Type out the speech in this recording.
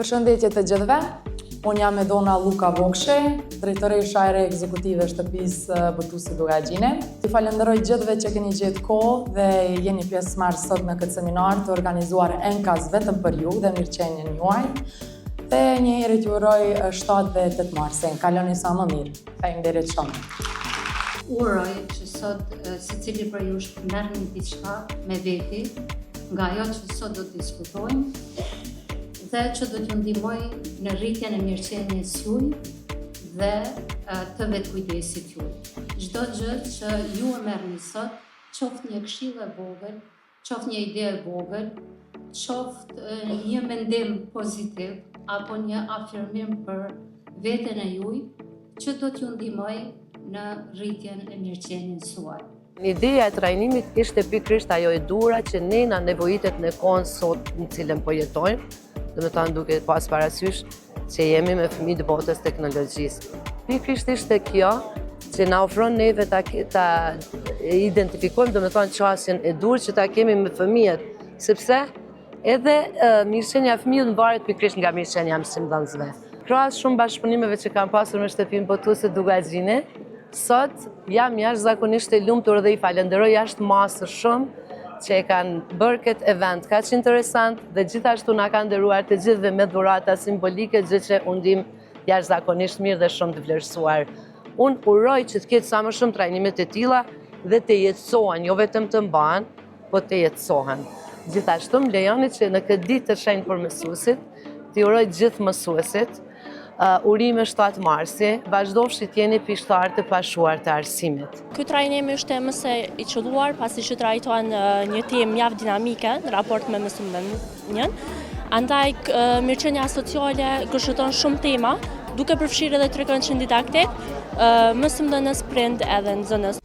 Përshëndetje të gjithëve, unë jam Edona Luka Vokshi, drejtoresha e ekzekutive shtëpisë Botusi Dugagjine. Ju falenderoj gjithëve që keni gjetë kohë dhe jeni pjesëmarrë sot në këtë seminar të organizuar enkas vetëm për ju dhe mirëqenien juaj. Dhe njëherë t'ju uroj 7 dhe 8 marsin. Kaloni sa më mirë. Faleminderit shumë. Uroj që sot secili për ju merrni diçka me veti nga ajo që sot do të diskutojmë dhe që do t'ju ndihmoj në rritjen e mirëqenies juaj dhe të vetkujdesit juaj. Çdo gjë që ju e merrni sot, qoftë një këshill e vogël, qoftë një ide e vogël, qoftë një mendim pozitiv apo një afirmim për veten e juaj, që do t'ju ndihmoj në rritjen e mirëqenies suaj. Ideja e trajnimit ishte pikërisht ajo e dura që ne na nevojitet në kohën sot në cilën po jetojmë, domethënë duke pas parasysh që jemi me fëmijë të botës teknologjisë. Pikërisht ishte kjo që na ofron neve ta identifikojmë domethënë çështjen e dur që ta kemi me fëmijët, sepse edhe mirëqenia e fëmijës varet pikërisht nga mirëqenia e mësimdhënësve. Krahas shumë bashkëpunimeve që kam pasur me shtëpinë Botusi Dugagjine, sot jam jashtëzakonisht e lumtur dhe i falenderoj jashtëmasë shumë që e kanë bërë këtë event kaq interesant dhe gjithashtu na kanë nderuar të gjithëve me dhurata simbolike, gjë që unë ndjem jashtëzakonisht mirë dhe shumë të vlerësuar. Unë uroj që të ketë sa më shumë trajnime të tilla dhe të jetësohen, jo vetëm të mbahen, po të jetësohen. Gjithashtu më lejoni që në këtë ditë të shenjtë për mësuesit, t'i uroj gjithë mësuesit urime 7 marsi, vazhdofshi t'jeni pishtar të pashuar të arsimit. Ky trajnim është mëse i qelluar pasi që trajtohen një temë javë dinamike në raport me mësimdhënien. Andaj mirëqenia sociale gërshëton shumë tema, duke përfshirë edhe trekëndshën didaktik, mësimdhënës, prind edhe nxënës.